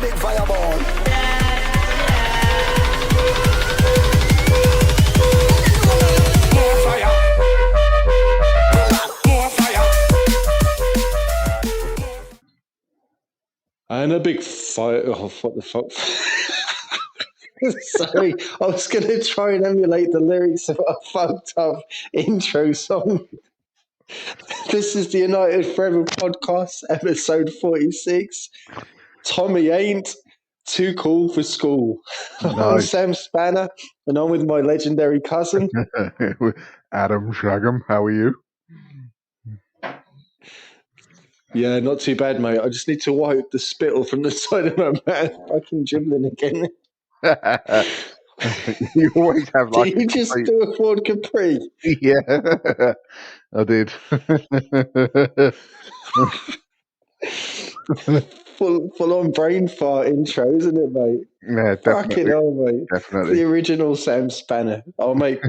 big fireball. More fire. More fire. And a big fire. Oh, what the fuck? Sorry, I was going to try and emulate the lyrics of a fucked up intro song. This is the United Forever podcast, episode 46. Tommy ain't too cool for school. I'm Nice. Sam Spanner, and I'm with my legendary cousin. Adam Shaggham, how are you? Yeah, not too bad, mate. I just need to wipe the spittle from the side of my mouth. Fucking dribbling again. You always have like Did you just do a Ford Capri? Yeah, I did. Full on brain fart intro, isn't it, mate? Yeah, Fucking definitely. hell, mate. Definitely. The original Sam Spanner. Our mate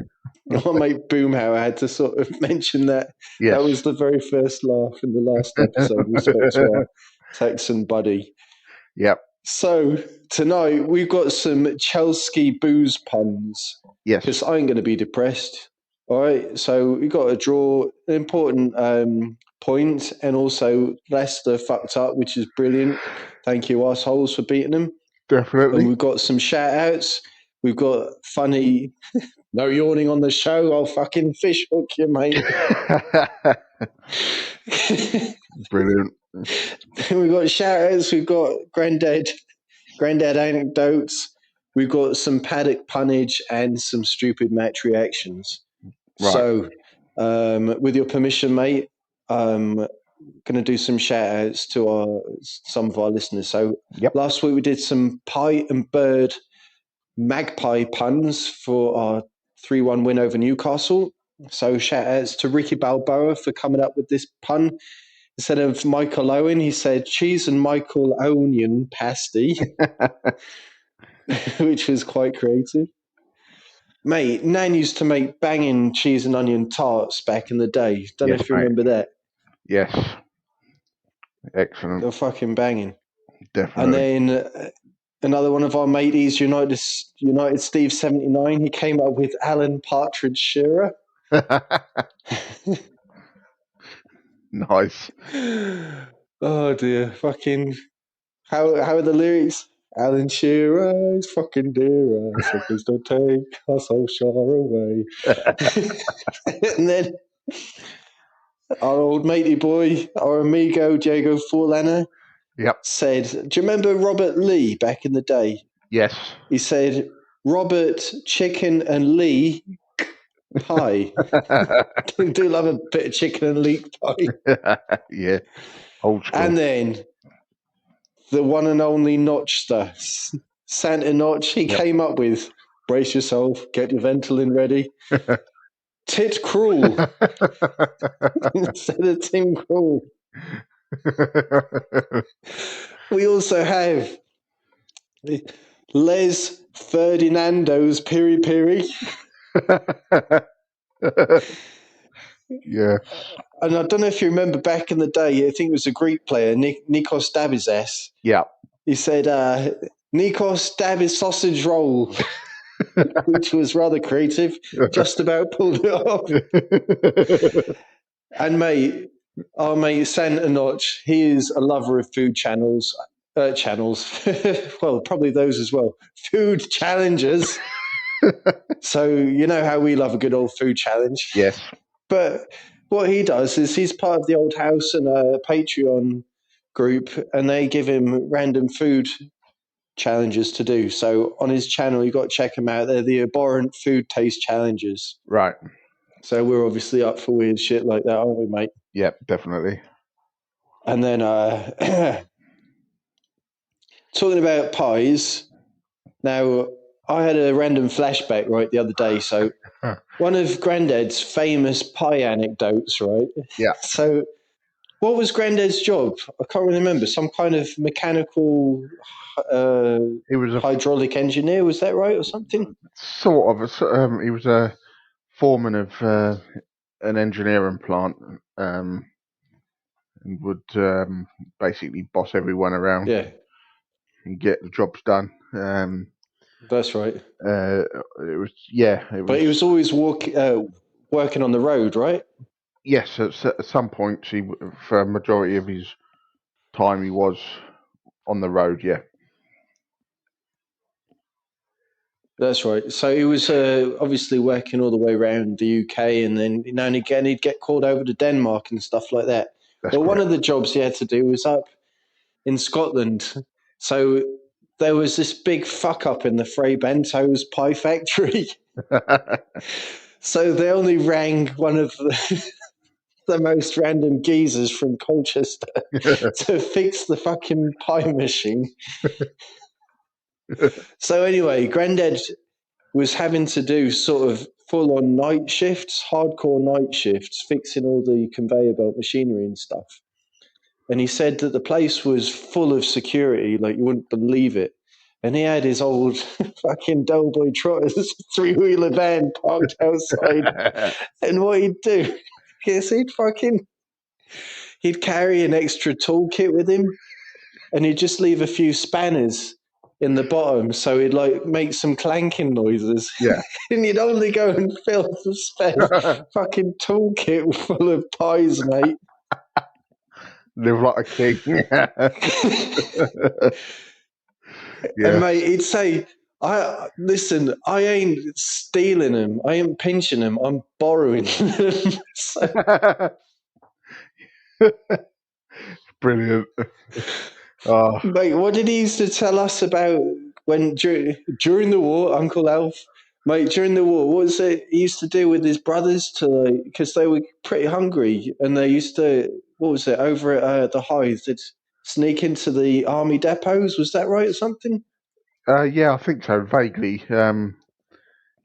Boomhauer had to sort of mention that. Yes. That was the very first laugh in the last episode. Respect to our Texan buddy. Yep. So tonight we've got some Chelski booze puns. Yes. Because I ain't going to be depressed. All right. So we got to draw an important point, and also Leicester fucked up, which is brilliant. Thank you, assholes, for beating them. Definitely. And we've got some shout outs. We've got funny. No yawning on the show. I'll fucking fish hook you, mate. Brilliant. We've got shout outs. We've got granddad anecdotes. We've got some paddock punnage and some stupid match reactions. Right. So, with your permission, mate, going to do some shout outs to some of our listeners. So, Last week we did some pie and bird magpie puns for our 3-1 win over Newcastle. So shout outs to Ricky Balboa for coming up with this pun. Instead of Michael Owen, he said cheese and Michael onion pasty, which was quite creative. Mate, Nan used to make banging cheese and onion tarts back in the day. Don't know if you remember that. Yes. Excellent. They're fucking banging. Definitely. And then another one of our mateys, United Steve 79, he came up with Alan Partridge Shearer. Nice. Oh dear, fucking how are the lyrics? Alan Shearer is fucking dear, so please don't take us so far away. And then our old matey boy, our amigo Diego Forlana, said, do you remember Robert Lee back in the day? Yes. He said, Robert Chicken and Lee pie. Do love a bit of chicken and leek pie. Yeah. Old school. And then the one and only Notchster, Santa Notch, he came up with, brace yourself, get your Ventolin ready, Tit Cruel instead of Tim Cruel. We also have Les Ferdinando's Piri Piri. Yeah. And I don't know if you remember back in the day, I think it was a Greek player, Nikos Dabizes. Yeah. He said, Nikos Dabiz sausage roll, which was rather creative. Just about pulled it off. And mate, our mate Santa Notch, he is a lover of food channels. Well, probably those as well. Food challenges. So you know how we love a good old food challenge. Yes. But what he does is he's part of the Old House and a Patreon group, and they give him random food challenges to do. So on his channel, you've got to check him out. They're the abhorrent food taste challenges. Right. So we're obviously up for weird shit like that, aren't we, mate? Yeah, definitely. And then talking about pies, now I had a random flashback right the other day. So one of Grandad's famous pie anecdotes, right? Yeah. So what was Grandad's job? I can't really remember. Some kind of mechanical He was a hydraulic engineer, was that right, or something? sort of. He was a foreman of an engineering plant, and would basically boss everyone around. Yeah. and get the jobs done. That's right. It was. But he was always working on the road, right? Yes, at some points, for a majority of his time, he was on the road. Yeah. That's right. So he was obviously working all the way around the UK, and then now and again he'd get called over to Denmark and stuff like that. That's But one correct. of the jobs he had to do was up in Scotland. So there was this big fuck up in the Frey Bento's pie factory. So they only rang one of the most random geezers from Colchester to fix the fucking pie machine. So anyway, Grandad was having to do sort of full-on night shifts, hardcore night shifts, fixing all the conveyor belt machinery and stuff. And he said that the place was full of security, like you wouldn't believe it. And he had his old fucking Doughboy Trotters three-wheeler van parked outside. And what he'd do is he'd carry an extra toolkit with him, and he'd just leave a few spanners in the bottom, so he'd like make some clanking noises. Yeah. And you'd only go and fill the spare fucking toolkit full of pies, mate. Live like a king. Yeah. And mate, he'd say, I ain't stealing them, I ain't pinching them, I'm borrowing them. So, Brilliant. Oh, mate, what did he used to tell us about when during the war, Uncle Alf? Mate, during the war, what was it he used to do with his brothers because they were pretty hungry, and they used to, what was it, over at the Hythe, they'd sneak into the army depots, was that right or something? yeah, I think so, vaguely. Yeah,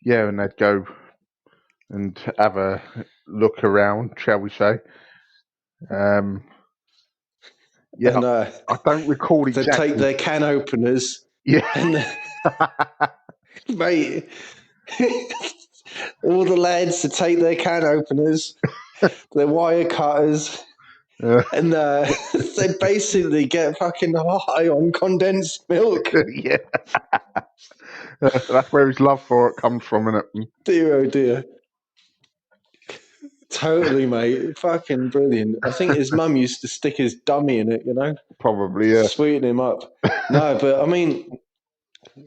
and they'd go and have a look around, shall we say. Yeah, And I don't recall they'd exactly. take their can openers, Yeah. and mate, all the lads to take their can openers, their wire cutters, and they basically get fucking high on condensed milk. Yeah. That's where his love for it comes from, isn't it? Dear, oh dear. Totally, mate. Fucking brilliant. I think his mum used to stick his dummy in it, you know? Probably, yeah. Sweeten him up. No, but I mean,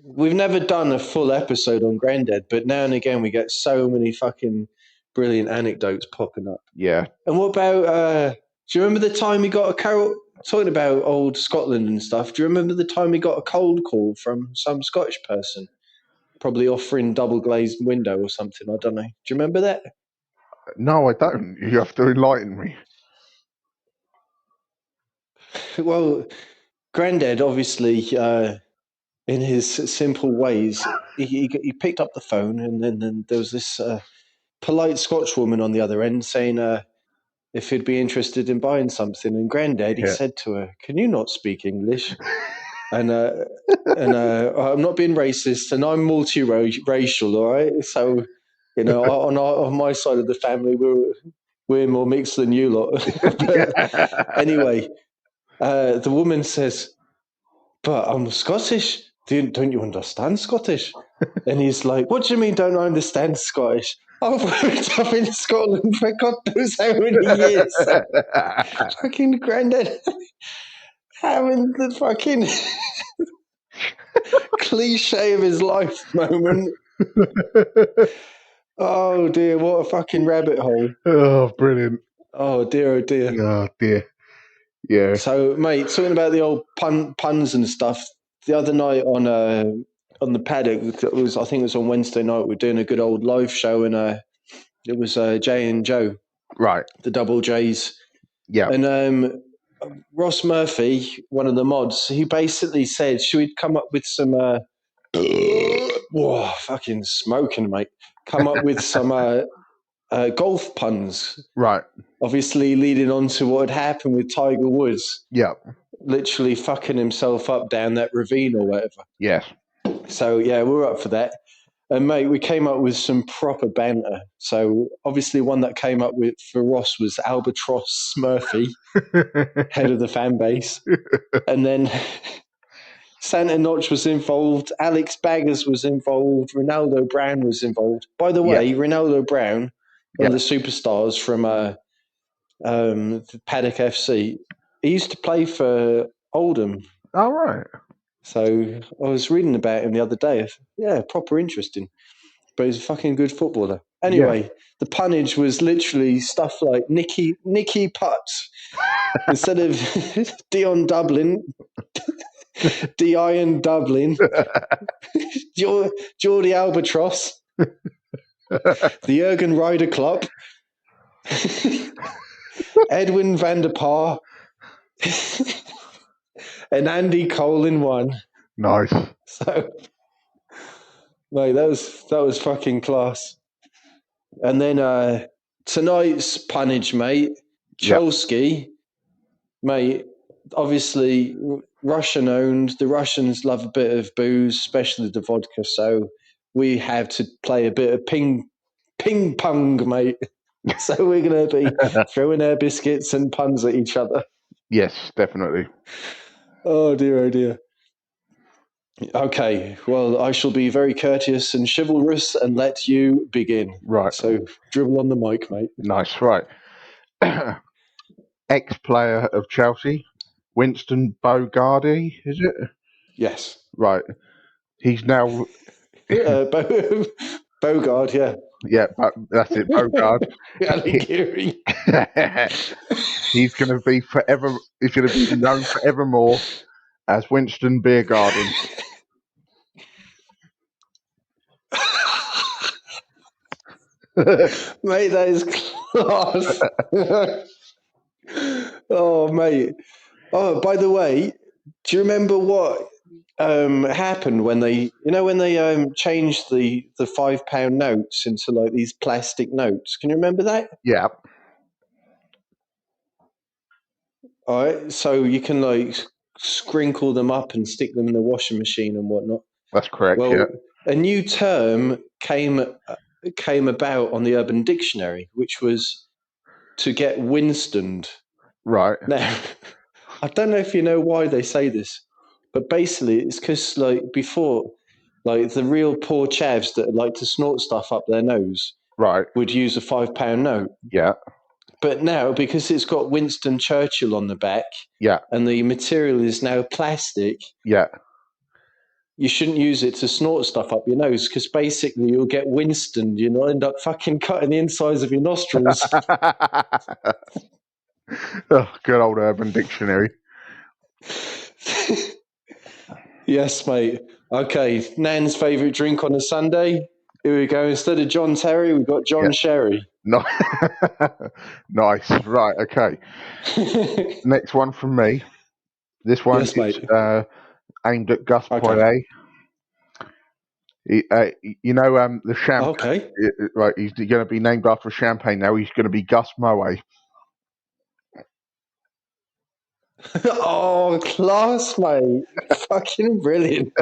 we've never done a full episode on Grandad, but now and again we get so many fucking brilliant anecdotes popping up. Yeah. And what about, do you remember the time he got talking about old Scotland and stuff, do you remember the time he got a cold call from some Scottish person? Probably offering double glazed window or something, I don't know. Do you remember that? No, I don't. You have to enlighten me. Well, Grandad, obviously, in his simple ways, he picked up the phone, and then there was this polite Scotch woman on the other end saying if he'd be interested in buying something. And Grandad, he said to her, "Can you not speak English?" And I'm not being racist, and I'm multiracial, all right? So, you know, on my side of the family, we're more mixed than you lot. But anyway, the woman says, "But I'm Scottish. Don't you understand Scottish?" And he's like, "What do you mean, don't I understand Scottish? I've worked up in Scotland for God knows how many years." Fucking Grandad having the fucking cliche of his life moment. Oh dear, what a fucking rabbit hole. Oh, brilliant. Oh dear, oh dear. Oh, dear. Yeah. So, mate, talking about the old puns and stuff, the other night on the paddock, I think it was on Wednesday night, we were doing a good old live show, and it was Jay and Joe. Right. The double J's. Yeah. And Ross Murphy, one of the mods, he basically said, should we come up with some whoa, fucking smoking, mate. Come up with some golf puns. Right. Obviously leading on to what had happened with Tiger Woods. Yeah. Literally fucking himself up down that ravine or whatever. Yes. So, yeah, we were up for that. And, mate, we came up with some proper banter. So, obviously, one that came up with for Ross was Albatross Murphy, head of the fan base. And then Santa Notch was involved. Alex Baggers was involved. Ronaldo Brown was involved. By the way, Ronaldo Brown, one of the superstars from Paddock FC, he used to play for Oldham. All right. So I was reading about him the other day. Yeah, proper interesting. But he's a fucking good footballer. Anyway, the punnage was literally stuff like Nicky Putts. Instead of Dion Dublin, Dion Dublin, Geordie Albatross, the Jurgen Ryder Club, Edwin van der Paar, and Andy Cole in one. Nice. So, mate, that was fucking class. And then tonight's punnage, mate, Chelski, mate, obviously Russian owned. The Russians love a bit of booze, especially the vodka. So we have to play a bit of ping pong, mate. So we're going to be throwing our biscuits and puns at each other. Yes, definitely. Oh dear. Okay, well, I shall be very courteous and chivalrous and let you begin. Right. So dribble on the mic, mate. Nice, right. Ex-player of Chelsea, Winston Bogarde, is it? Yes. Right. He's now... Bogard, yeah. Yeah, that's it, Bogard. He's going to be forever... He's going to be known forevermore as Winston Beer Garden. Mate, that is class. Oh, mate. Oh, by the way, do you remember what happened when they changed the £5 notes into like these plastic notes? Can you remember that? Yeah. All right, so you can like sprinkle them up and stick them in the washing machine and whatnot. That's correct. Well, a new term came about on the Urban Dictionary, which was to get Winstoned. Right. Now, I don't know if you know why they say this, but basically it's because like before, like the real poor chavs that like to snort stuff up their nose, right, would use a £5 note. Yeah. But now, because it's got Winston Churchill on the back, yeah, and the material is now plastic, yeah, you shouldn't use it to snort stuff up your nose because basically you'll get Winston. You'll end up fucking cutting the insides of your nostrils. Oh, good old Urban Dictionary. Yes, mate. Okay, Nan's favourite drink on a Sunday. Here we go. Instead of John Terry, we've got John Sherry. No. Nice. Right, okay. Next one from me. This one is aimed at Gus Poyet. You know the champagne. Okay. Right, he's going to be named after a champagne now. He's going to be Gus Moet. Oh, class, mate. Fucking brilliant.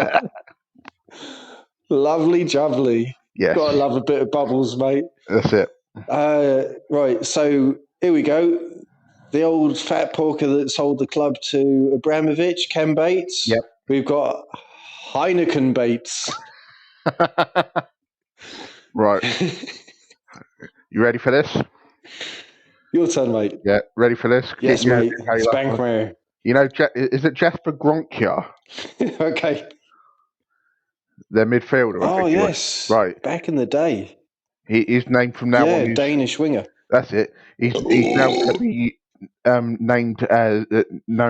Lovely jubbly. Yes. Gotta love a bit of bubbles, mate. That's it. Right, so here we go. The old fat porker that sold the club to Abramovich, Ken Bates. Yep. We've got Heineken Bates. Right. You ready for this? Your turn, mate. Yeah, ready for this? Yes, mate. Spank me. You know, is it Jasper Gronkia? Okay. Their midfielder. Oh, yes. Right. Back in the day. He's named from now on. Danish winger. That's it. He's now going to be known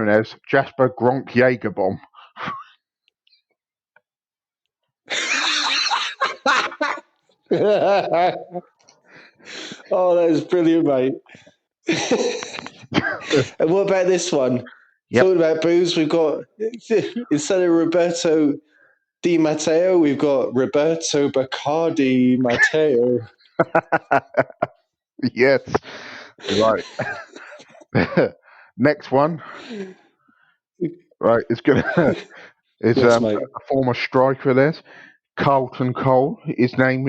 as Jasper Gronk Jagerbomb. Oh, that is brilliant, mate. And what about this one? Yep. Talking about booze, we've got, instead of Roberto Di Matteo, we've got Roberto Bacardi Matteo. Yes. Right. Next one. Right, it's gonna is a former striker of theirs, Carlton Cole. His name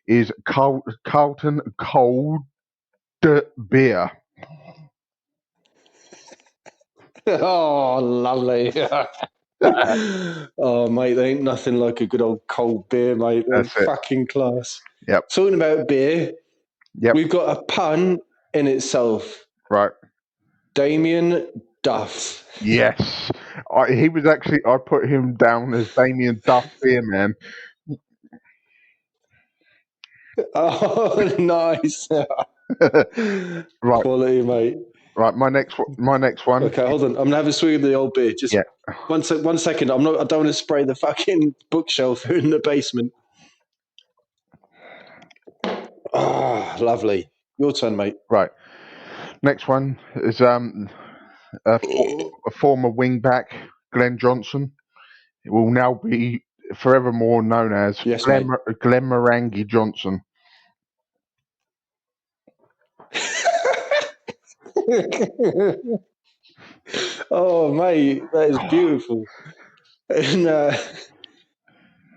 is Carlton Cold Beer. Oh, lovely. Oh, mate, there ain't nothing like a good old cold beer, mate. They're That's it. fucking class. Yep. Talking about beer, Yep. we've got a pun in itself. Right. Damien Duff. Yes. He was actually, I put him down as Damien Duff Beer Man. Oh, nice. Right. Quality, mate. Right. My next one. Okay, hold on. I'm gonna have a swig of the old beer. Just Yeah. one second. I don't want to spray the fucking bookshelf in the basement. Ah, lovely. Your turn, mate. Right. Next one is a former wingback, Glenn Johnson. It will now be forevermore known as Yes, Glenn mate. Morangi Johnson. Oh, mate, that is beautiful. And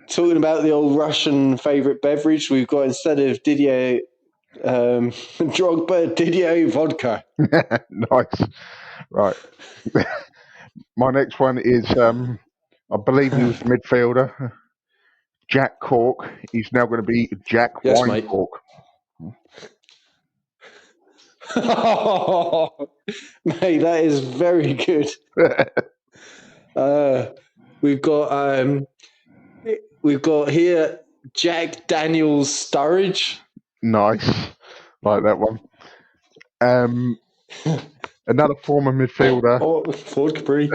talking about the old Russian favourite beverage, we've got, instead of Didier Drogba, Didier vodka. Nice. Right. My next one is, I believe he was a midfielder, Jack Cork. He's now going to be Jack Yes, mate. Winecork. Oh, mate, that is very good. We've got here Jack Daniels Sturridge. Nice. Like that one. Another former midfielder. Oh, Ford Capri.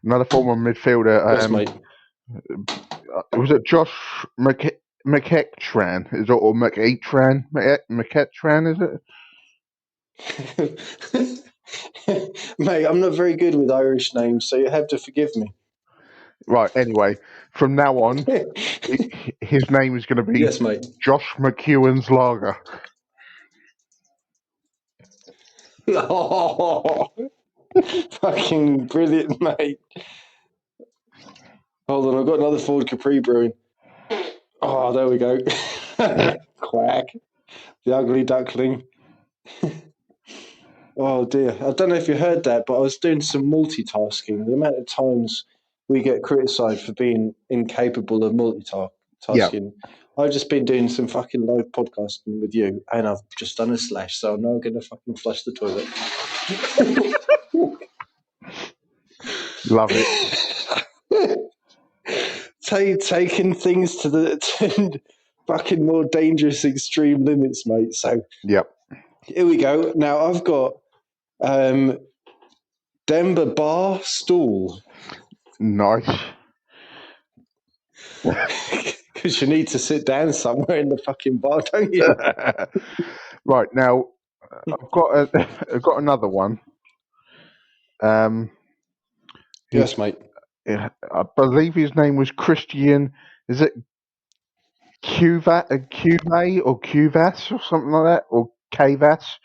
Another former midfielder. Yes, mate. Was it Josh McEachran? Is it, or McEachran? McEachran, is it? Mate, I'm not very good with Irish names, so you have to forgive me. Right, anyway, from now on, his name is going to be, yes, mate, Josh McEwen's Lager. Oh, fucking brilliant, mate. Hold on, I've got another Ford Capri brewing. Oh, there we go. Quack. The ugly duckling. Oh dear. I don't know if you heard that, but I was doing some multitasking. The amount of times we get criticised for being incapable of multitasking. Yeah. I've just been doing some fucking live podcasting with you, and I've just done a slash, so I'm now going to fucking flush the toilet. Love it. Taking things to fucking more dangerous extreme limits, mate. So, yep. Here we go. Now I've got Denver Bar Stool. Nice. Because you need to sit down somewhere in the fucking bar, don't you? Right, now I've got another one. Yes, mate. I believe his name was Christian. Is it Cuva or Cuvas or something like that, or Cavas?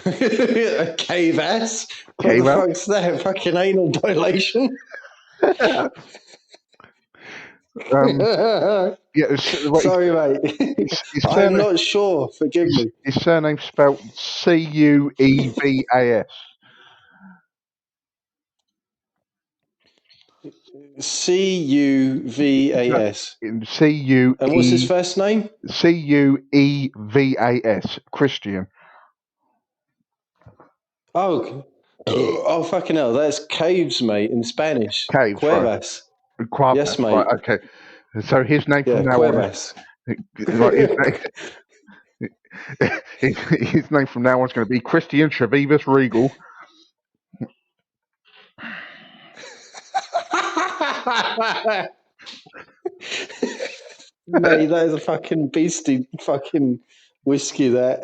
A cave ass? What the fuck's that? Fucking anal dilation? Yeah, sorry, mate. His I'm not sure. Forgive me. His surname spelled Cuevas. Cuvas. CUE. And what's his first name? Cuevas. Christian. Oh, oh, fucking hell! That's caves, mate, in Spanish. Caves, Cuevas. Right. Yes, mate. Right, okay. So his name from now Cuevas. on. Right, his name from now on is going to be Christian Chavivas Regal. Mate, that is a fucking beastie fucking whiskey there.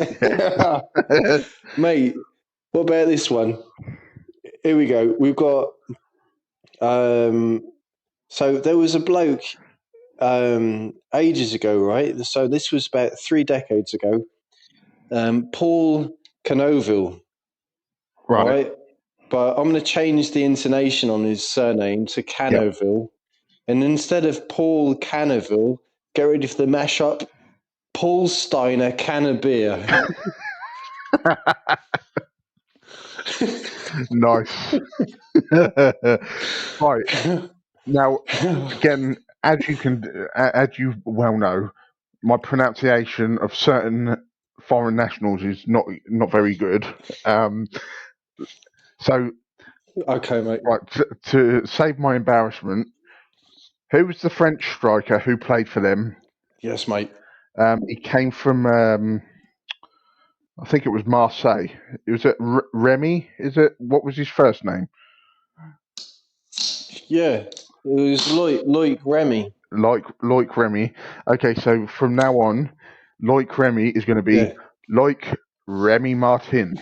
Mate, what about this one? Here we go. We've got so there was a bloke ages ago, right? So this was about 3 decades ago. Paul Canoville, right? But I'm going to change the intonation on his surname to Canoville. Yep. And instead of Paul Canoville, get ready for the mashup. Paul Steiner, can of beer. Nice. Right. Now, again, as you well know, my pronunciation of certain foreign nationals is not very good. So, Okay, mate. right, to save my embarrassment, who was the French striker who played for them? Yes, mate. He came from, I think it was Marseille. It was Remy. Is it? What was his first name? Yeah, it was Loic Remy. Loic Remy. Okay, so from now on, Loic Remy is going to be Yeah. Loic Remy Martin.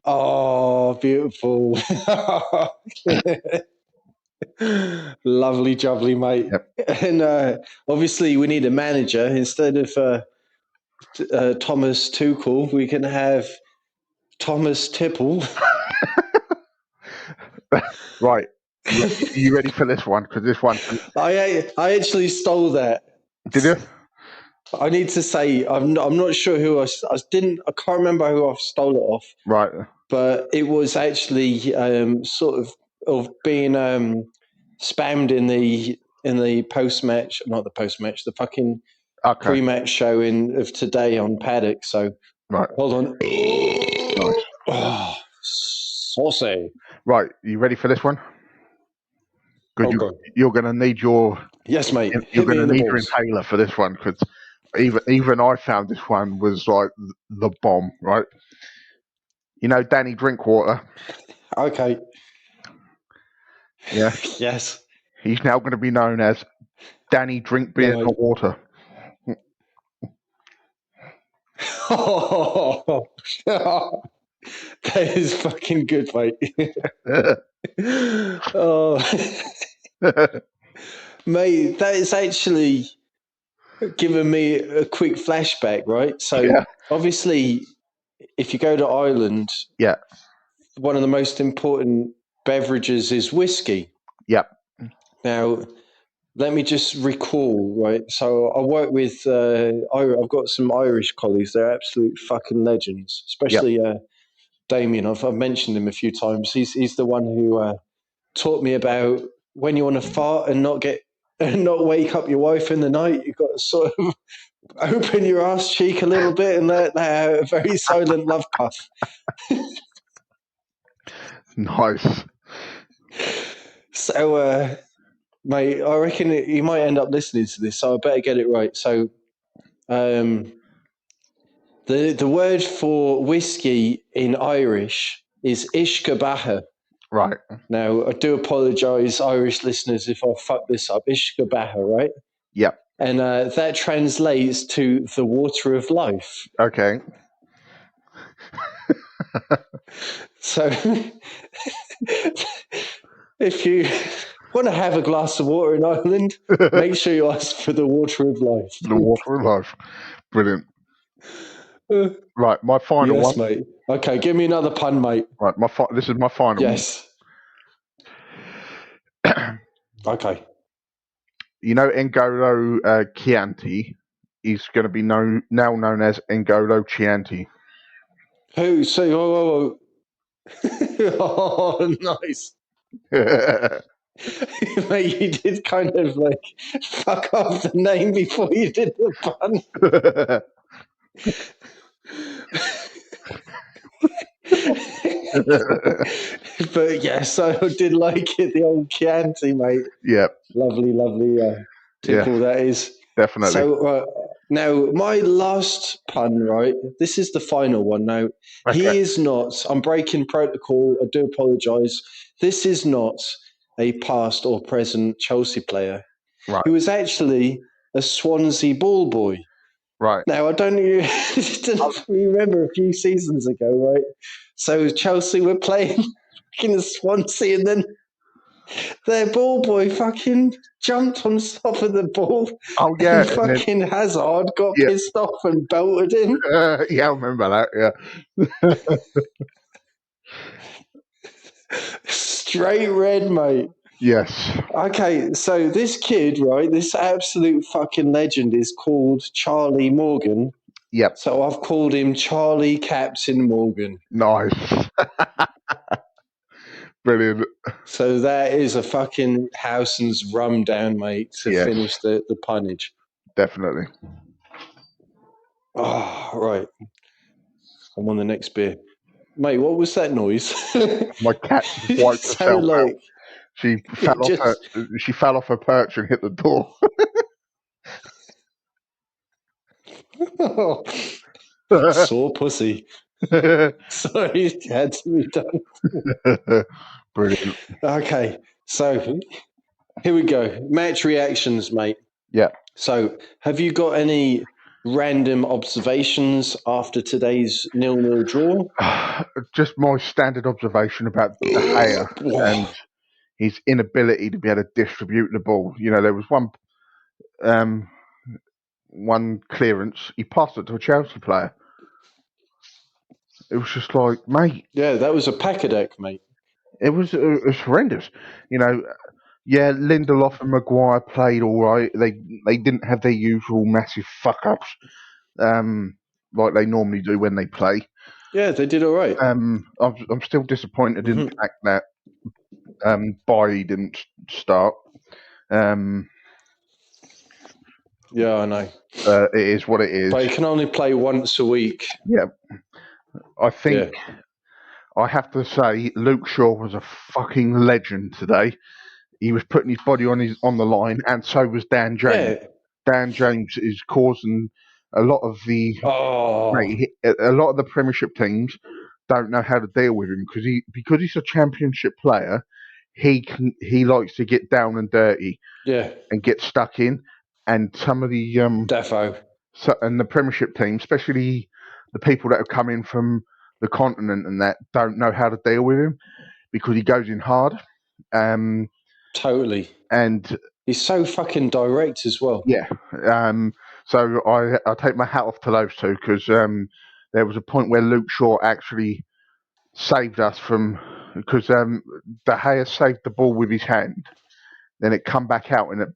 Oh, beautiful. Lovely jubbly, mate. Yep. And obviously, we need a manager. Instead of Thomas Tu-kool, we can have Thomas Tipple. Right. You ready for this one? Because this one. I actually stole that. Did you? I need to say I'm not sure who I can't remember who I stole it off. Right. But it was actually sort of being spammed in the post match, not the post match, the fucking Okay. pre-match show of today on Paddock. So Right. hold on. Nice. Oh, saucy. Right. You ready for this one? Because Okay. you're going to need your Yes, mate. you're Hit me going in to the need your balls. inhaler for this one. Because even I found this one was like the bomb. Right. You know Danny Drinkwater. Okay. Yeah. Yes. He's now going to be known as Danny Drink Beer, Yeah, Not Water. Oh, that is fucking good, mate. Oh, mate, that is actually given me a quick flashback, right? So, Yeah. obviously, if you go to Ireland, Yeah. one of the most important beverages is whiskey. Yeah. Now, let me just recall, right? So, I work with, I've got some Irish colleagues. They're absolute fucking legends, especially Damien. I've mentioned him a few times. He's the one who taught me about when you want to fart and not wake up your wife in the night. You've got to sort of open your ass cheek a little bit and let out a very silent love puff. Nice. So, mate, I reckon you might end up listening to this, so I better get it right. So, the word for whiskey in Irish is ishkabaha. Right. Now, I do apologise, Irish listeners, if I fuck this up. Ishkabaha, right? Yep. And that translates to the water of life. Okay. So, if you want to have a glass of water in Ireland, make sure you ask for the water of life. The water of life. Brilliant. Right, my final Yes, one. mate. Okay, give me another pun, mate. Right, this is my final Yes. Okay. You know N'Golo Chianti is going to be now known as N'Golo Chianti. Who? So, oh, nice. Mate, you did kind of like fuck off the name before you did the pun. But yes, I did like it, the old Chianti, mate. Yep. Lovely tipple that is. Definitely. So now my last pun, right? This is the final one. Now he is not. I'm breaking protocol. I do apologise. This is not a past or present Chelsea player. Right. He was actually a Swansea ball boy. Right. Now I don't know if you remember a few seasons ago, right? So Chelsea were playing in Swansea, and then their ball boy fucking jumped on top of the ball. Oh yeah, And fucking Hazard got pissed off and belted him. Yeah, I remember that. Yeah. Straight red, mate. Yes. Okay, so this kid, right, this absolute fucking legend is called Charlie Morgan. Yep. So I've called him Charlie Captain Morgan. Nice. Brilliant. So that is a fucking Howson's rum down, mate, to Yes. finish the punnage. Definitely. Oh, right. I'm on the next beer. Mate, what was that noise? My cat just It wiped sounded herself out. like She fell off her perch and hit the door. Sore pussy. Sorry, it had to be done. Brilliant. Okay, so here we go. Match reactions, mate. Yeah. So, have you got any random observations after today's 0-0 draw? Just my standard observation about De Gea and his inability to be able to distribute the ball. You know, there was one clearance, he passed it to a Chelsea player. It was just like, mate. Yeah, that was a pack a deck, mate. It was horrendous. You know, yeah, Lindelof and Maguire played all right. They didn't have their usual massive fuck ups, like they normally do when they play. Yeah, they did all right. I'm still disappointed in the fact that Bailly didn't start. Yeah, I know. It is what it is. But he can only play once a week. Yeah, I think I have to say Luke Shaw was a fucking legend today. He was putting his body on the line, and so was Dan James. Yeah. Dan James is causing a lot of the a lot of the Premiership teams don't know how to deal with him because he's a Championship player. He likes to get down and dirty, and get stuck in. And some of the Defo. and the Premiership team, especially the people that have come in from the continent and that, don't know how to deal with him because he goes in hard. Totally. And he's so fucking direct as well. Yeah. So I take my hat off to those two because there was a point where Luke Shaw actually saved us from because De Gea saved the ball with his hand, then it come back out and it.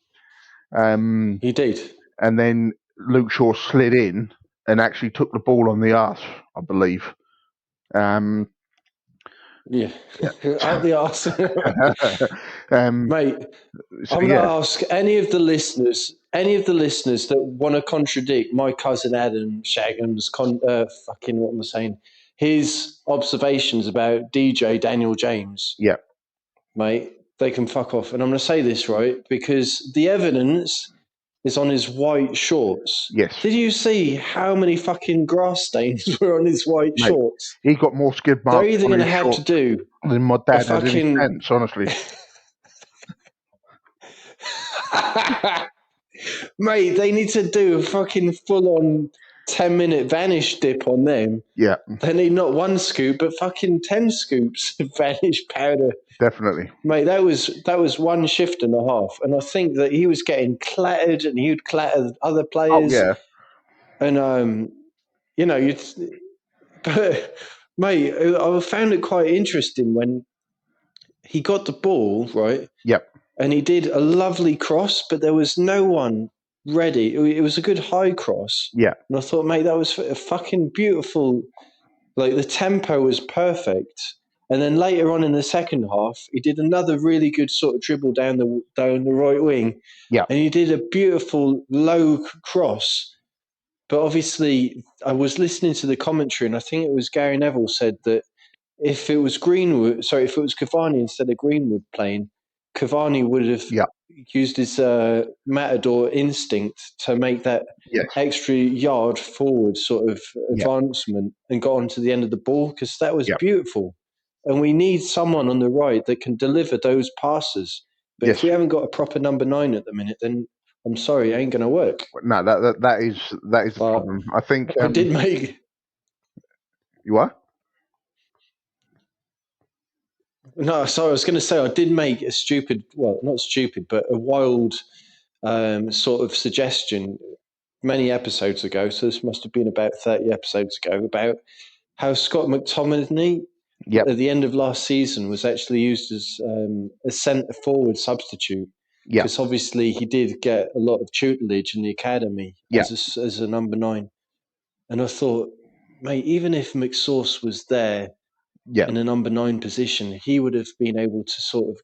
He did. And then Luke Shaw slid in and actually took the ball on the arse, I believe. Yeah. Out the arse. Mate, I'm going to ask any of the listeners that want to contradict my cousin Adam Shagham's fucking, what am I saying? His observations about DJ Daniel James. Yeah. Mate, they can fuck off. And I'm going to say this, right? Because the evidence is on his white shorts. Yes. Did you see how many fucking grass stains were on his white shorts? He got more skid marks. They're either going to have to do than my dad had in his pants, honestly. Mate, they need to do a fucking full-on 10-minute vanish dip on them. Yeah. They need not one scoop, but fucking 10 scoops of vanish powder. Definitely. Mate, that was one shift and a half. And I think that he was getting clattered and he would clatter other players. Oh, yeah. And, but, mate, I found it quite interesting when he got the ball, right? Yep. And he did a lovely cross, but there was no one ready. It was a good high cross. Yeah. And I thought, mate, that was a fucking beautiful. Like, the tempo was perfect. And then later on in the second half, he did another really good sort of dribble down the right wing. Yeah. And he did a beautiful low cross. But obviously, I was listening to the commentary, and I think it was Gary Neville said that if it was Cavani instead of Greenwood playing, Cavani would have used his matador instinct to make that extra yard forward sort of advancement and got onto the end of the ball because that was beautiful. And we need someone on the right that can deliver those passes. But if we haven't got a proper number 9 at the minute, then I'm sorry, it ain't going to work. No, that is the problem. I think I did make. You what? No, sorry, I was going to say I did make a stupid, well, not stupid, but a wild sort of suggestion many episodes ago. So this must have been about 30 episodes ago about how Scott McTominay at the end of last season was actually used as a centre forward substitute. Because obviously he did get a lot of tutelage in the academy as a number 9. And I thought, mate, even if McSauce was there Yeah, in a number 9 position, he would have been able to sort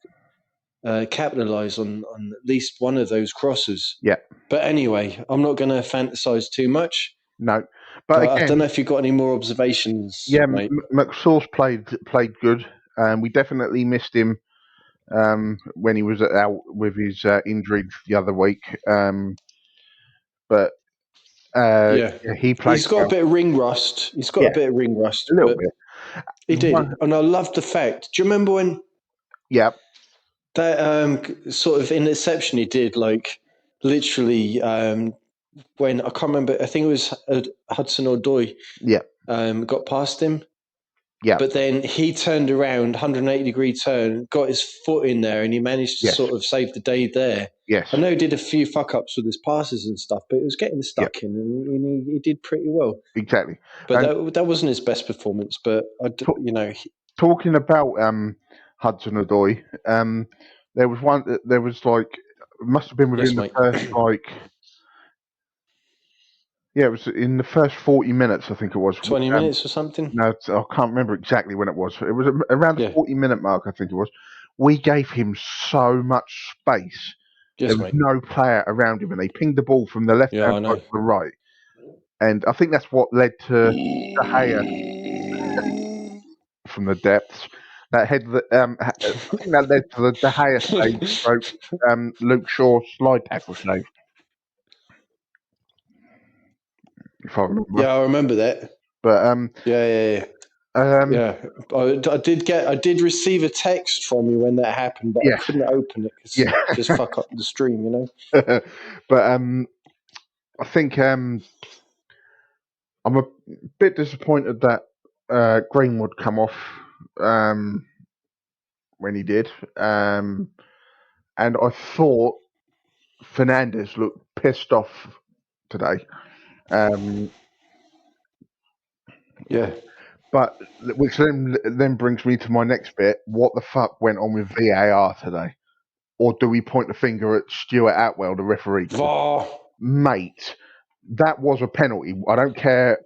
of capitalise on at least one of those crosses. yeah. But anyway, I'm not going to fantasise too much. No, but But I don't again, know if you've got any more observations, yeah, mate. McSauce played good. We definitely missed him when he was out with his injury the other week. But Yeah. yeah, he played He's got a well. bit of ring rust. He's got a Yeah, bit of ring rust, a little but bit. he did. One, And I love the fact. Do you remember when yeah, that sort of interception he did, like literally when I can't remember, I think it was Hudson Odoi yeah, got past him, yeah, but then he turned around, 180-degree turn, got his foot in there, and he managed to yes, sort of save the day there. yes, I know he did a few fuck ups with his passes and stuff, but it was getting yeah, stuck in, and he did pretty well. exactly. But And that wasn't his best performance. But talking about Hudson Odoi, there was one. There was like must have been yes, within the mate. first it was in the first 40 minutes, I think it was. 20 minutes or something. No, I can't remember exactly when it was. It was around the Yeah. 40-minute mark, I think it was. We gave him so much space. There Yes, was mate. no player around him, and they pinged the ball from the Yeah, left-hand I side know. to the right. And I think that's what led to De Gea from the depths. That had I think that led to the De Gea save, stroke, Luke Shaw slide tackle save, if I remember. Yeah, I remember that. But Yeah. um, Yeah, I did receive a text from you when that happened, but I yeah, couldn't open it because yeah. it just fuck up the stream, you know. But I think I'm a bit disappointed that Greenwood come off when he did, and I thought Fernandez looked pissed off today. Um, Yeah. but which then brings me to my next bit. What the fuck went on with VAR today? Or do we point the finger at Stuart Atwell, the referee? VAR. Mate, that was a penalty. I don't care.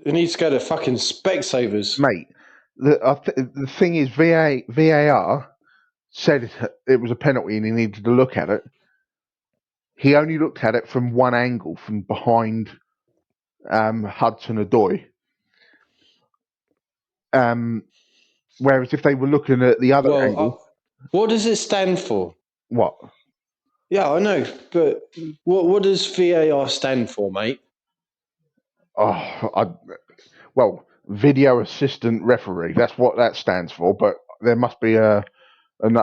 It needs to go to fucking Specsavers. Mate, the thing is, VAR said it was a penalty and he needed to look at it. He only looked at it from one angle, from behind Hudson Odoi. Whereas if they were looking at the other Well, angle, what does it stand for? what? Yeah, I know, but what does VAR stand for, mate? Oh, well, video assistant referee. That's what that stands for. But there must be a pun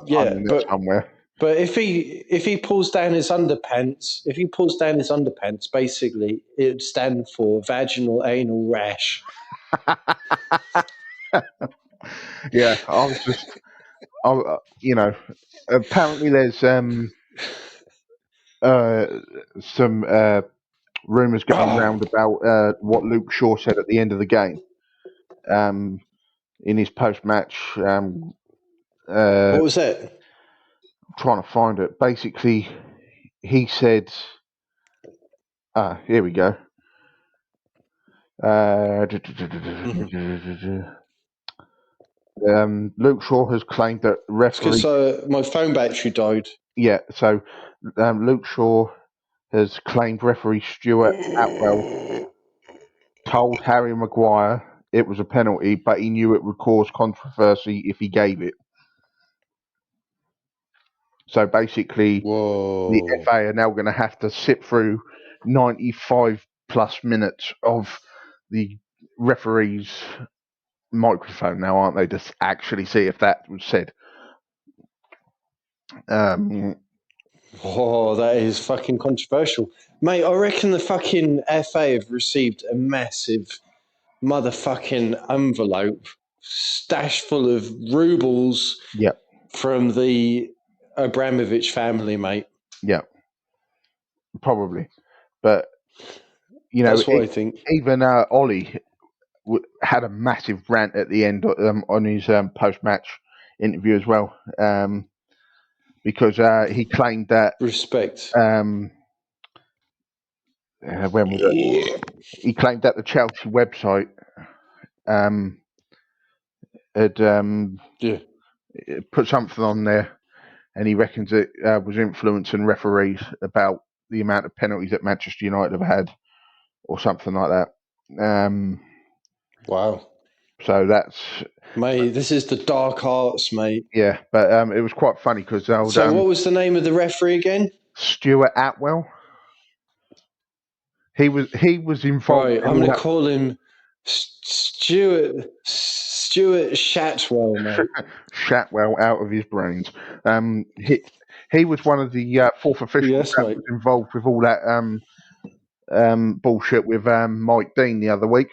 Yeah, in it somewhere. but if he pulls down his underpants, basically it would stand for vaginal anal rash. Yeah, I was just, apparently there's some rumours going round about what Luke Shaw said at the end of the game in his post-match. What was that? Trying to find it. Basically, he said, here we go. Luke Shaw has claimed that referee. Because my phone battery died. Yeah, so Luke Shaw has claimed referee Stuart Atwell told Harry Maguire it was a penalty, but he knew it would cause controversy if he gave it. So basically, the Whoa. FA are now going to have to sit through 95 plus minutes of the referee's microphone now, aren't they, to actually see if that was said. Oh, that is fucking controversial. Mate, I reckon the fucking FA have received a massive motherfucking envelope stashed full of rubles Yeah, from the Abramovich family, mate. yeah, probably. But, That's what I think. even Ollie had a massive rant at the end on his post-match interview as well, because he claimed that Respect. when was it? He claimed that the Chelsea website had put something on there, and he reckons it was influencing referees about the amount of penalties that Manchester United have had, or something like that. Wow. So that's... Mate, this is the dark arts, mate. Yeah, but it was quite funny because... So what was the name of the referee again? Stuart Atwell. He was involved. Right, I'm going to call him Stuart Shatwell, mate. Shatwell out of his brains. He was one of the fourth officials that was involved with all that bullshit with Mike Dean the other week.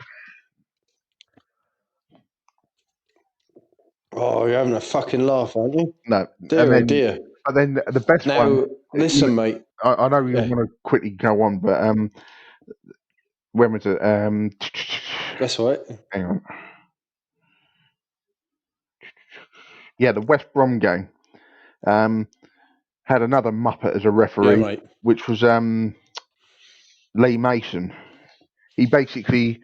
Oh, you're having a fucking laugh, aren't you? No. Dear, oh dear. But then the best one... Now, listen, mate. I know you want to quickly go on, but when was it? That's all right. Hang on. Yeah, the West Brom game had another Muppet as a referee, which was Lee Mason. He basically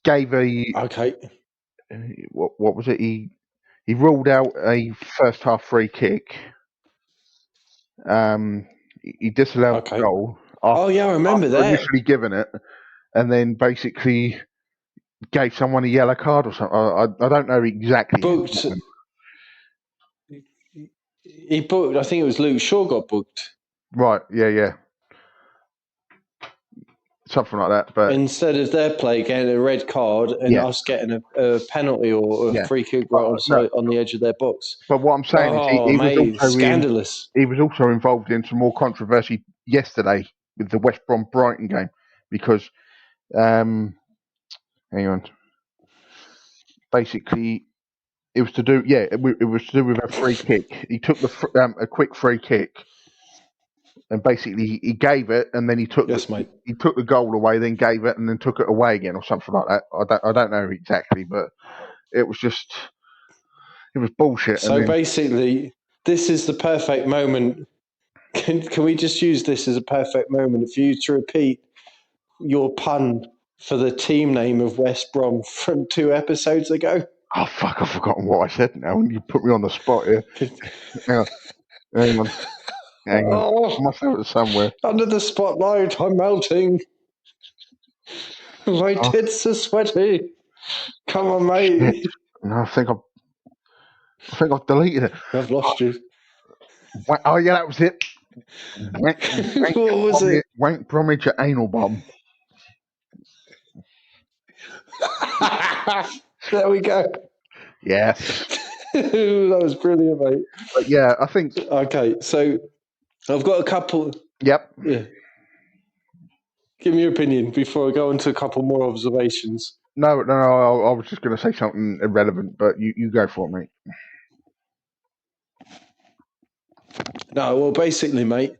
gave a... Okay. What was it? He ruled out a first half free kick. He disallowed the goal. I remember that. Initially given it, and then basically gave someone a yellow card or something. I don't know exactly. Booked. He booked. I think it was Luke Shaw got booked. Right. Yeah. Something like that. But instead of their play getting a red card and us getting a penalty or a free kick right on the edge of their box. But what I'm saying is he was also scandalous. He was also involved in some more controversy yesterday with the West Brom Brighton game because, hang on, basically it was to do with a free kick. He took a quick free kick. And basically, he gave it, and then he took the goal away, then gave it, and then took it away again, or something like that. I don't know exactly, but it was bullshit. So basically, this is the perfect moment. Can we just use this as a perfect moment for you to repeat your pun for the team name of West Brom from 2 episodes ago? Oh fuck! I've forgotten what I said now. You put me on the spot here. Hang on. I must have it somewhere. Under the spotlight, I'm melting. My tits are sweaty. Come on, mate. Shit. No, I think I've deleted it. I've lost you. Oh yeah, that was it. What was it? Wank Bromwich at Anal Bomb. There we go. Yes. That was brilliant, mate. But yeah, I think... Okay, so I've got a couple... Yep. Yeah. Give me your opinion before I go into a couple more observations. No, I was just going to say something irrelevant, but you go for it, mate. No, well, basically, mate,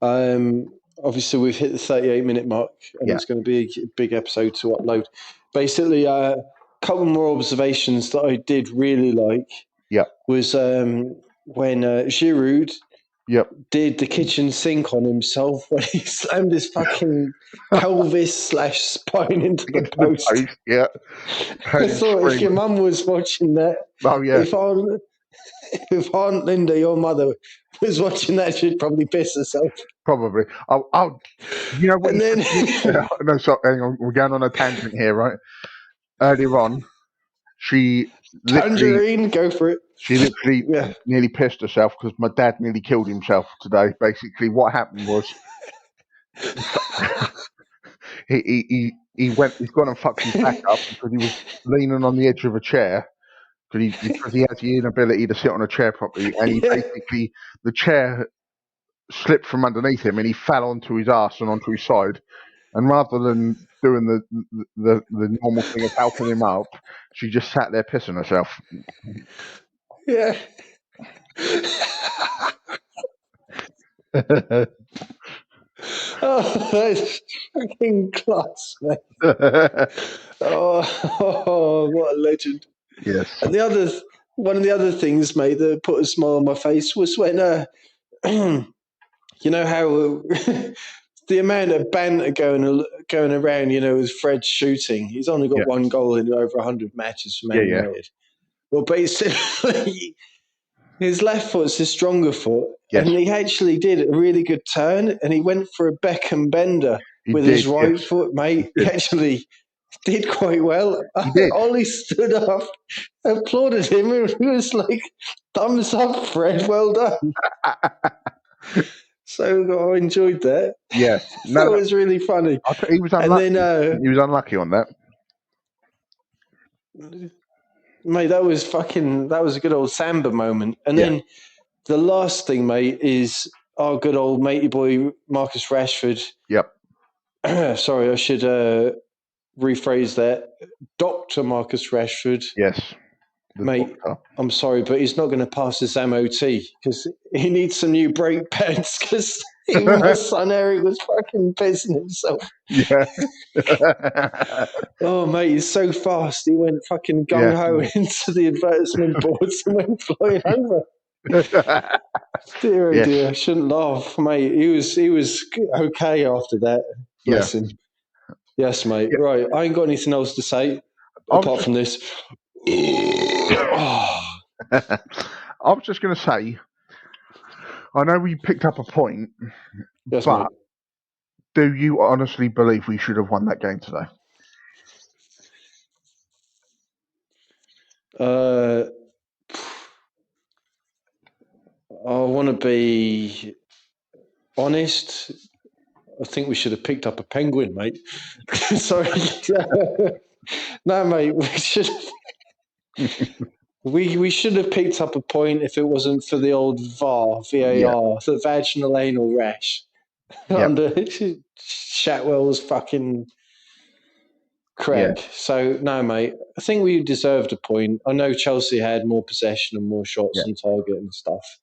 obviously we've hit the 38-minute mark, and it's going to be a big episode to upload. Basically, a couple more observations that I did really like was when Giroud did the kitchen sink on himself when he slammed his fucking pelvis / spine into the post. Yeah. I thought if your mum was watching that, if Aunt Linda, your mother, was watching that, she'd probably piss herself. Probably. You know what? And then... No, sorry, hang on. We're going on a tangent here, right? Earlier on, she Tangerine, go for it. She literally nearly pissed herself because my dad nearly killed himself today. Basically, what happened was he's gone and fucked his back up because he was leaning on the edge of a chair because he has the inability to sit on a chair properly, and he basically, the chair slipped from underneath him and he fell onto his arse and onto his side. And rather than doing the normal thing of helping him up, she just sat there pissing herself. Yeah. Oh, that's fucking class, man. Oh, what a legend. Yes. And one of the other things, mate, that put a smile on my face was when, you know how the amount of banter going around, with Fred shooting. He's only got one goal in over 100 matches for Man United. Well, basically, his left foot's his stronger foot, and he actually did a really good turn, and he went for a Beckham bender with his right foot, mate. He actually did quite well. He did. Ollie stood up, applauded him, and he was like, thumbs up, Fred, well done. So I enjoyed that. Yeah. That was really funny. He was unlucky. And then, he was unlucky on that. Mate, that was a good old Samba moment. And then the last thing, mate, is our good old matey boy, Marcus Rashford. Yep. Sorry, I should rephrase that. Dr. Marcus Rashford. Yes. Mate, I'm sorry, but he's not going to pass his MOT because he needs some new brake pads because even my son Eric was fucking pissing himself. Yeah. Oh, mate, he's so fast. He went fucking gung-ho into the advertisement boards and went flying over. Dear, oh dear, I shouldn't laugh, mate. He was okay after that. Bless him. Yes, mate. Yeah. Right, I ain't got anything else to say apart from this. I was just going to say, I know we picked up a point, but mate. Do you honestly believe we should have won that game today? I want to be honest. I think we should have picked up a penguin, mate. Sorry. No, mate, we should have. We should have picked up a point if it wasn't for the old VAR, the vaginal anal rash under Shatwell's fucking Craig. So, no, mate, I think we deserved a point. I know Chelsea had more possession and more shots on target and stuff.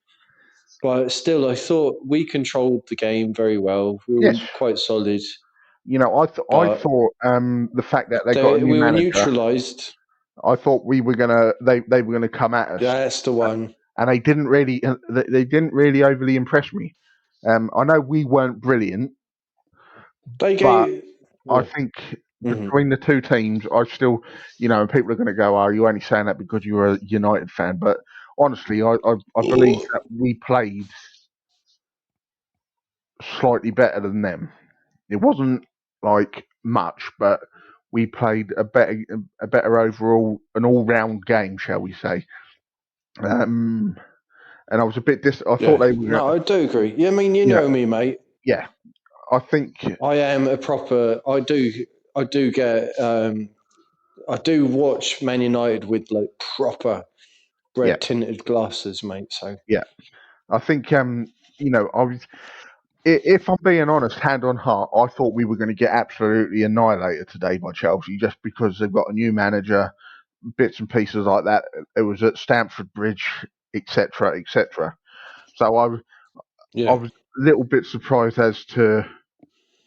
But still, I thought we controlled the game very well. We were quite solid. I thought the fact that they got a new manager, we were neutralised. I thought they were gonna come at us. Yeah, that's the one. And they didn't really overly impress me. I know we weren't brilliant. I think between the two teams, I still, people are going to go, "Oh, you're only saying that because you're a United fan." But honestly, I believe that we played slightly better than them. It wasn't like much, but we played a better overall, an all-round game, shall we say? And I was a bit I thought they were. No, I do agree. Yeah, I mean, you know me, mate. Yeah, I think I am a proper. I do get. I do watch Man United with like proper red tinted glasses, mate. So I think if I'm being honest, hand on heart, I thought we were going to get absolutely annihilated today by Chelsea just because they've got a new manager, bits and pieces like that. It was at Stamford Bridge, etc., etc. So I was a little bit surprised as to,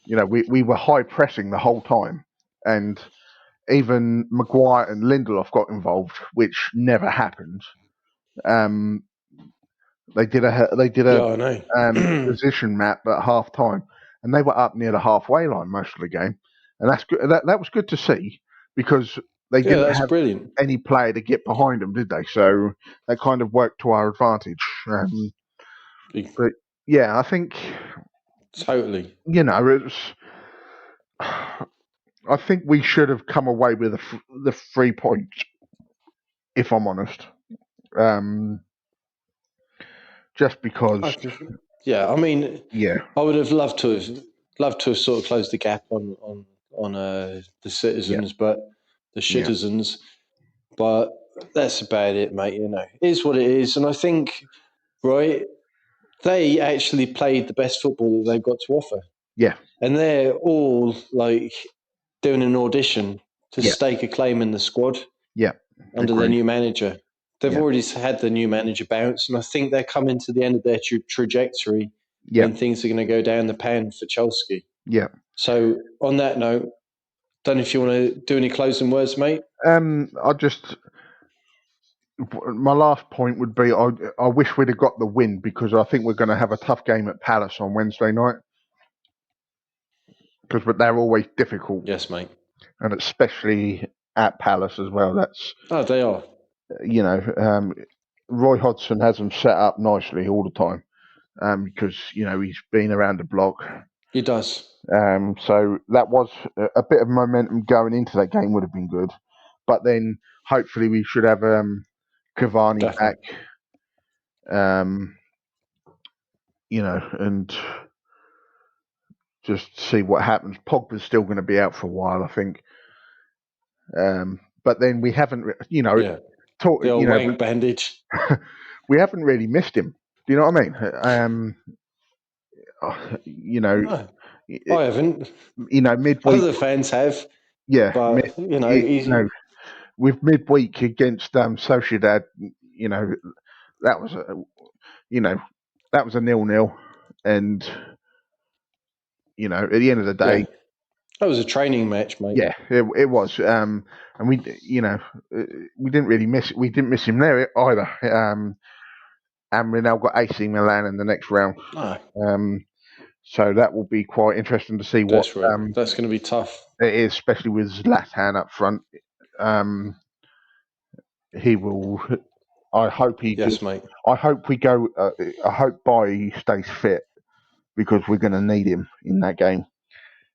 we were high pressing the whole time, and even Maguire and Lindelof got involved, which never happened. They did a position map at half time, and they were up near the halfway line most of the game, and that's good. That was good to see because they didn't have any player to get behind them, did they? So that kind of worked to our advantage. But I think totally. I think we should have come away with the 3 points, if I'm honest. Just because. I mean, I would have loved to have sort of closed the gap on the citizens, but the citizens. But that's about it, mate. It is what it is, and I think they actually played the best football that they've got to offer. Yeah, and they're all like doing an audition to stake a claim in the squad. Yeah, under their new manager. They've already had the new manager bounce, and I think they're coming to the end of their trajectory and things are going to go down the pan for Chelski. Yeah. So on that note, don't know if you want to do any closing words, mate. My last point would be I wish we'd have got the win because I think we're going to have a tough game at Palace on Wednesday night. because they're always difficult. Yes, mate. And especially at Palace as well. That's they are. Roy Hodgson has them set up nicely all the time because he's been around the block. He does. So that was a bit of momentum going into that game would have been good, but then hopefully we should have Cavani Definitely. back. And just see what happens. Pogba's still going to be out for a while, I think. But then we haven't, the old wank bandage. We haven't really missed him. Do you know what I mean? No, I haven't. Midweek. Other fans have. Yeah, but with midweek against Sociedad, that was a 0-0, and at the end of the day, that was a training match, mate. Yeah, it was. And we didn't really miss. We didn't miss him there either. And we now got AC Milan in the next round. So that will be quite interesting to see what. That's going to be tough. It is, especially with Zlatan up front. He will. I hope he. Yes, mate. I hope we go. I hope Bailly stays fit because we're going to need him in that game.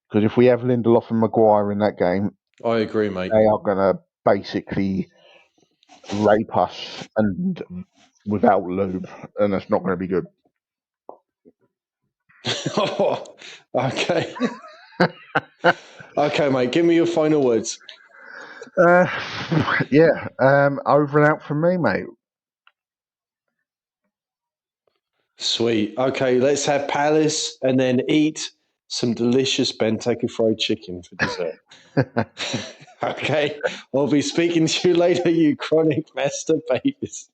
Because if we have Lindelof and Maguire in that game, I agree, mate. They are going to basically rape us and without lube, and that's not going to be good. Okay. Okay, mate. Give me your final words. Over and out from me, mate. Sweet. Okay, let's have Palace and then eat some delicious Benteke fried chicken for dessert. Okay, I'll be speaking to you later, you chronic masturbators.